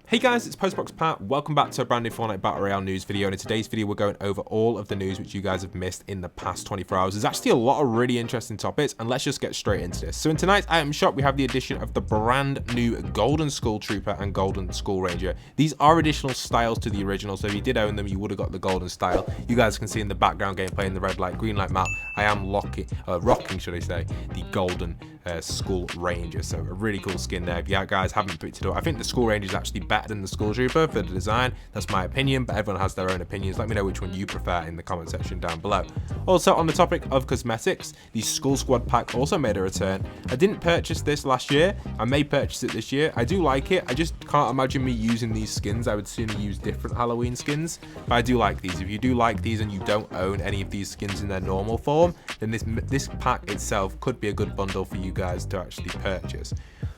Hey guys, it's postboxpat. Welcome back to a brand new Fortnite Battle Royale news video, and in today's video we're going over all of the news which you guys have missed in the past 24 hours. There's actually a lot of really interesting topics, and let's just get straight into this. So in tonight's item shop we have the addition of the brand new Golden Skull Trooper and Golden Skull Ranger. These are additional styles to the original, so if you did own them you would have got the golden style. You guys can see in the background gameplay in the red light, green light map, I am rocking the Golden Skull Ranger, so a really cool skin there. If you guys haven't picked it up, I think the Skull Ranger is actually better than the Skull Trooper for the design. That's my opinion, but everyone has their own opinions. Let me know which one you prefer in the comment section down below. Also, on the topic of cosmetics, the Skull Squad pack also made a return. I didn't purchase this last year. I may purchase it this year. I do like it. I just can't imagine me using these skins. I would sooner use different Halloween skins, but I do like these. If you do like these and you don't own any of these skins in their normal form, then this pack itself could be a good bundle for you guys to actually purchase.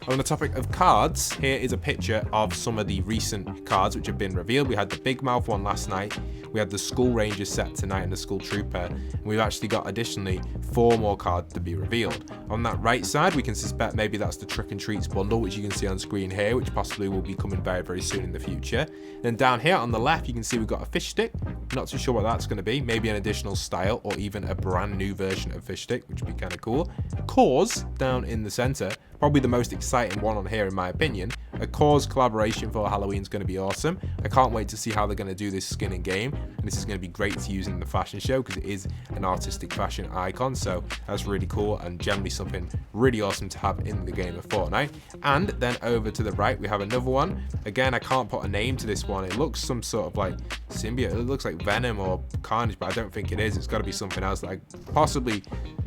On the topic of cards, here is a picture of some of the recent cards which have been revealed. We had the Big Mouth one last night, we had the Skull Ranger set tonight and the Skull Trooper, and we've actually got additionally 4 more cards to be revealed. On that right side we can suspect maybe that's the Trick and Treats bundle, which you can see on screen here, which possibly will be coming very soon in the future. Then down here on the left you can see we've got a fish stick. Not too sure what that's going to be, maybe an additional style or even a brand new version of fish stick, which would be kind of cool. Kaws down in the center, probably the most exciting one on here in my opinion. A Kaws collaboration for Halloween is going to be awesome. I can't wait to see how they're going to do this skin in game, and this is going to be great to use in the fashion show because it is an artistic fashion icon, so that's really cool and generally something really awesome to have in the game of Fortnite. And then over to the right we have another one. Again, I can't put a name to this one. It looks some sort of like symbiote. It looks like Venom or Carnage, but I don't think it is. It's got to be something else, like possibly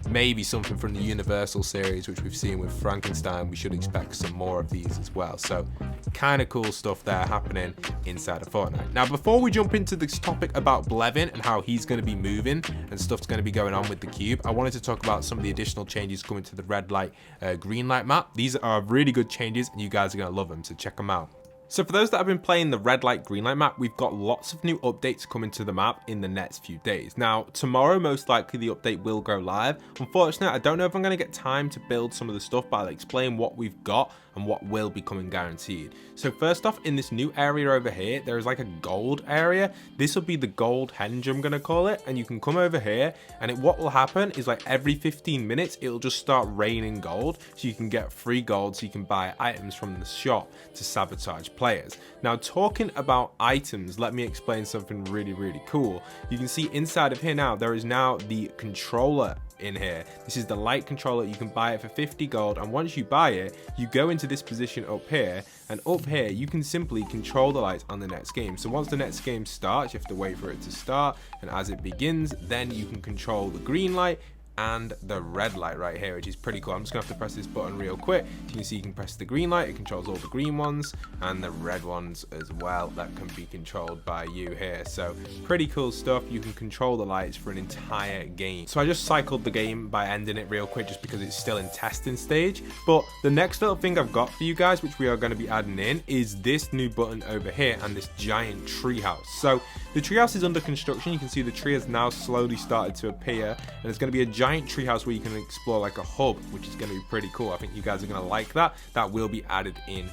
maybe something from the Universal series which we've seen with Frankenstein. We should expect some more of these as well, so kind of cool stuff there happening inside of Fortnite. Now before we jump into this topic about Blevin and how he's going to be moving and stuff's going to be going on with the cube, I wanted to talk about some of the additional changes coming to the red light green light map. These are really good changes and you guys are going to love them, so check them out. So for those that have been playing the red light green light map, we've got lots of new updates coming to the map in the next few days. Now tomorrow most likely the update will go live. Unfortunately I don't know if I'm going to get time to build some of the stuff, but I'll explain what we've got and what will be coming guaranteed. So first off, in this new area over here there is like a gold area. This will be the gold henge, I'm going to call it, and you can come over here and what will happen is like every 15 minutes it'll just start raining gold, so you can get free gold so you can buy items from the shop to sabotage players. Now talking about items, let me explain something really cool. You can see inside of here now there is now the controller in here. This is the light controller. You can buy it for 50 gold, and once you buy it you go into this position up here, and up here you can simply control the lights on the next game. So once the next game starts you have to wait for it to start, and as it begins then you can control the green light and the red light right here, which is pretty cool. I'm just gonna have to press this button real quick. You can see you can press the green light, it controls all the green ones and the red ones as well that can be controlled by you here. So pretty cool stuff. You can control the lights for an entire game. So I just cycled the game by ending it real quick just because it's still in testing stage. But the next little thing I've got for you guys, which we are going to be adding in, is this new button over here and this giant treehouse. So the treehouse is under construction. You can see the tree has now slowly started to appear, and it's going to be a giant treehouse where you can explore like a hub, which is going to be pretty cool. I think you guys are going to like that. That will be added in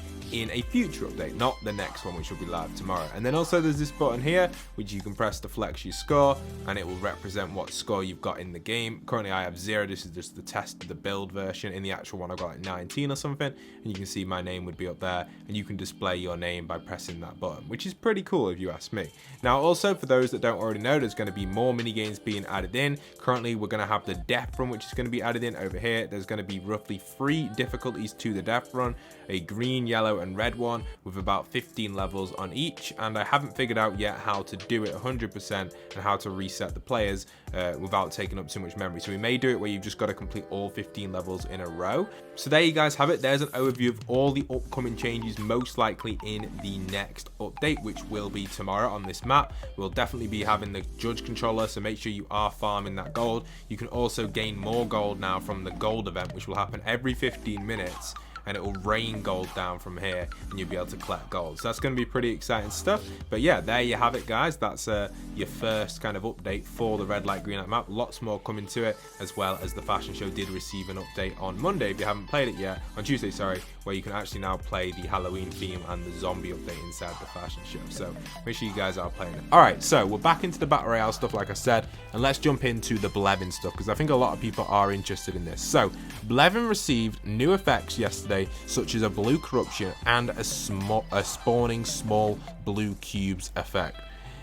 a future update, not the next one, which will be live tomorrow. And then also there's this button here which you can press to flex your score, and it will represent what score you've got in the game. Currently I have 0. This is just the test, the build version. In the actual one I've got like 19 or something, and you can see my name would be up there, and you can display your name by pressing that button, which is pretty cool if you ask me. Now also for those that don't already know, there's going to be more mini games being added in. Currently we're going to have the death run, which is going to be added in over here. There's going to be roughly 3 difficulties to the death run, a green, yellow and red one with about 15 levels on each, and I haven't figured out yet how to do it 100% and how to reset the players without taking up too much memory. So we may do it where you've just got to complete all 15 levels in a row. So there you guys have it. There's an overview of all the upcoming changes most likely in the next update, which will be tomorrow on this map. We'll definitely be having the judge controller, so make sure you are farming that gold. You can also gain more gold now from the gold event, which will happen every 15 minutes. and it will rain gold down from here, and you'll be able to collect gold. So that's going to be pretty exciting stuff. But yeah, there you have it, guys. That's your first kind of update for the red light green light map. Lots more coming to it, as well as the fashion show did receive an update on Monday, if you haven't played it yet, on Tuesday, sorry, where you can actually now play the Halloween theme and the zombie update inside the fashion show. So make sure you guys are playing it. Alright, so we're back into the battle royale stuff, like I said, and let's jump into the Blevin stuff, because I think a lot of people are interested in this. So Blevin received new effects yesterday, such as a blue corruption and a spawning small blue cubes effect.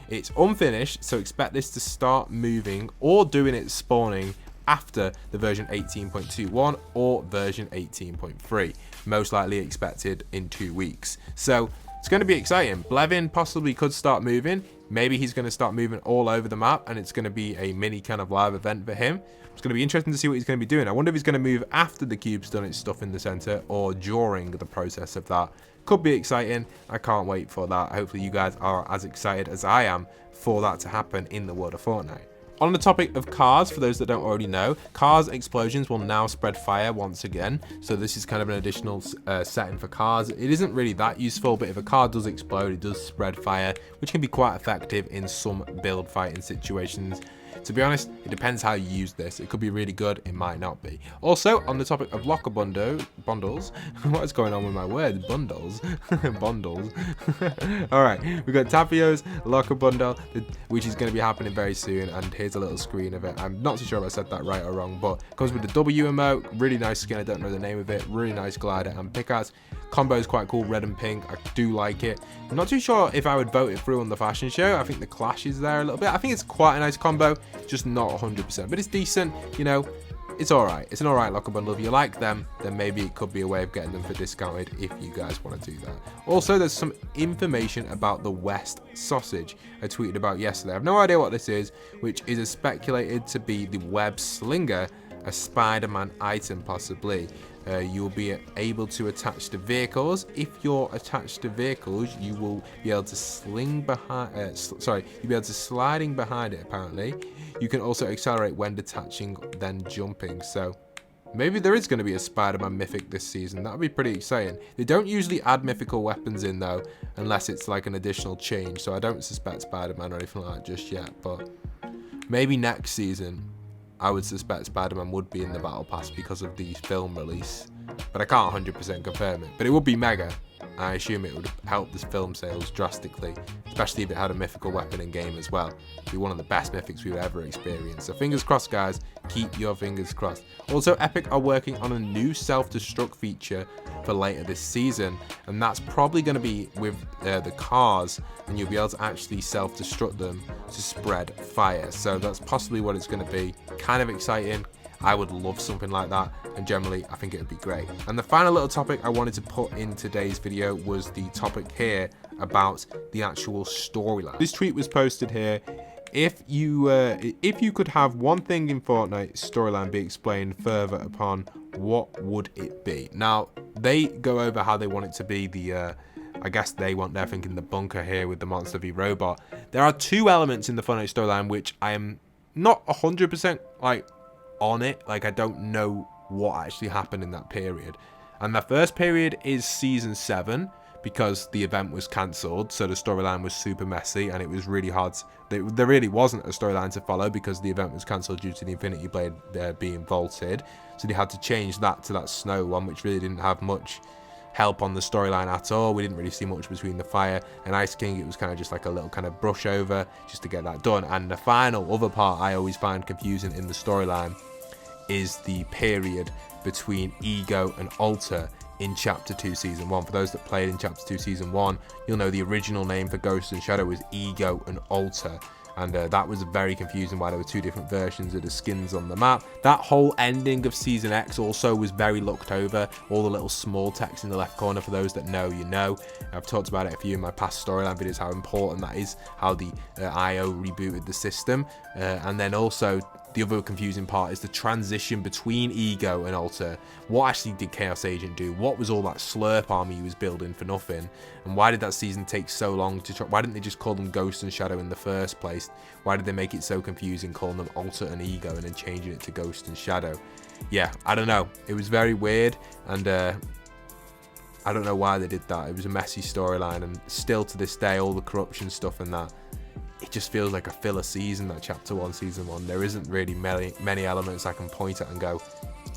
It's unfinished, so expect this to start moving or doing its spawning after the version 18.21 or version 18.3, most likely expected in 2 weeks. So it's going to be exciting. Blevin possibly could start moving. Maybe he's going to start moving all over the map, and it's going to be a mini kind of live event for him. It's going to be interesting to see what he's going to be doing. I wonder if he's going to move after the cube's done its stuff in the center or during the process of that. Could be exciting. I can't wait for that. Hopefully you guys are as excited as I am for that to happen in the world of Fortnite. On the topic of Kaws, for those that don't already know, Kaws explosions will now spread fire once again. So this is kind of an additional setting for Kaws. It isn't really that useful, but if a car does explode, it does spread fire, which can be quite effective in some build fighting situations. To be honest, it depends how you use this. It could be really good, it might not be. Also, on the topic of locker bundles, what is going on with my words? Bundles? Bundles. Alright, we've got Tapio's locker bundle, which is going to be happening very soon, and here's a little screen of it. I'm not too sure if I said that right or wrong, but it comes with the W emote, really nice skin, I don't know the name of it, really nice glider and pickaxe. Combo is quite cool, red and pink, I do like it. I'm not too sure if I would vote it through on the fashion show. I think the clash is there a little bit. I think it's quite a nice combo, just not 100%, but it's decent, you know. It's alright. It's an alright locker bundle. If you like them, then maybe it could be a way of getting them for discounted if you guys want to do that. Also, there's some information about the West sausage I tweeted about yesterday. I have no idea what this is, which is speculated to be the web slinger, a Spider-Man item possibly. You'll be able to attach to vehicles. If you're attached to vehicles, you will be able to sling behind. You'll be able to sliding behind it. Apparently, you can also accelerate when detaching, then jumping. So maybe there is going to be a Spider-Man mythic this season. That would be pretty exciting. They don't usually add mythical weapons in though, unless it's like an additional change. So I don't suspect Spider-Man or anything like that just yet. But maybe next season, I would suspect Spider-Man would be in the Battle Pass because of the film release, but I can't 100% confirm it. But it would be mega. I assume it would help the film sales drastically, especially if it had a mythical weapon in game as well. It'd be one of the best mythics we've ever experienced. So fingers crossed, guys. Keep your fingers crossed. Also, Epic are working on a new self-destruct feature for later this season, and that's probably going to be with the cars, and you'll be able to actually self-destruct them to spread fire. So that's possibly what it's going to be. Kind of exciting. I would love something like that, and generally I think it would be great. And the final little topic I wanted to put in today's video was the topic here about the actual storyline. This tweet was posted here. If you could have one thing in Fortnite storyline be explained further upon, what would it be? Now, they go over how they want it to be the I guess they want their thing in the bunker here with the Monster v Robot. There are two elements in the Fortnite storyline which I am not 100% like on it. Like, I don't know what actually happened in that period. And the first period is season 7, because the event was cancelled, so the storyline was super messy and it was really hard. There really wasn't a storyline to follow because the event was cancelled due to the Infinity Blade being vaulted. So they had to change that to that snow one, which really didn't have much help on the storyline at all. We didn't really see much between the Fire and Ice King. It was kind of just like a little kind of brush over just to get that done. And the final other part I always find confusing in the storyline is the period between Ego and Alter in Chapter 2 Season 1. For those that played in Chapter 2 Season 1, you'll know the original name for Ghost and Shadow was Ego and Alter. And that was very confusing why there were two different versions of the skins on the map. That whole ending of Season X also was very looked over. All the little small text in the left corner, for those that know, you know. I've talked about it a few in my past storyline videos, how important that is, how the IO rebooted the system. And then also, the other confusing part is the transition between Ego and Alter. What actually did Chaos Agent do? What was all that Slurp army he was building for nothing? And why did that season take so long to try? Why didn't they just call them Ghost and Shadow in the first place? Why did they make it so confusing calling them Alter and Ego and then changing it to Ghost and Shadow? Yeah, I don't know. It was very weird, and I don't know why they did that. It was a messy storyline, and still to this day, all the corruption stuff and that, it just feels like a filler season, that chapter 1, season 1. There isn't really many elements I can point at and go,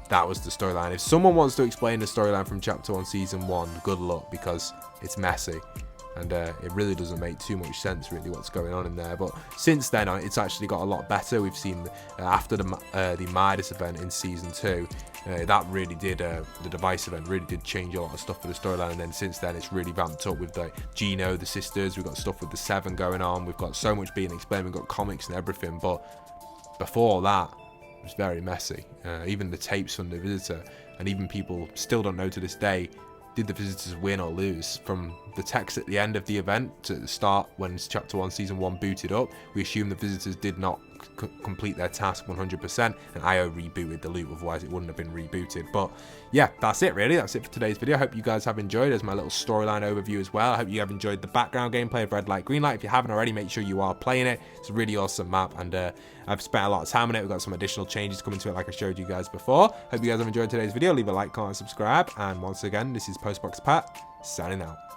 that was the storyline. If someone wants to explain the storyline from chapter 1, season 1, good luck, because it's messy. And it really doesn't make too much sense, really, what's going on in there. But since then, it's actually got a lot better. We've seen after the Midas event in season 2, that really did, the device event really did change a lot of stuff for the storyline. And then since then, it's really ramped up with the Gino, the sisters. We've got stuff with the Seven going on. We've got so much being explained. We've got comics and everything. But before that, it was very messy. Even the tapes from the Visitor, and even people still don't know to this day, did the Visitors win or lose? From the text at the end of the event to the start when chapter 1, season 1 booted up, we assume the Visitors did not complete their task 100%, and IO rebooted the loop, otherwise it wouldn't have been rebooted. But yeah, that's it really. That's it for today's video. I hope you guys have enjoyed as my little storyline overview as well. I hope you have enjoyed the background gameplay of Red Light, Green Light. If you haven't already, make sure you are playing it. It's a really awesome map, and I've spent a lot of time on it. We've got some additional changes coming to it like I showed you guys before. Hope you guys have enjoyed today's video. Leave a like, comment, subscribe, and once again, this is postboxpat signing out.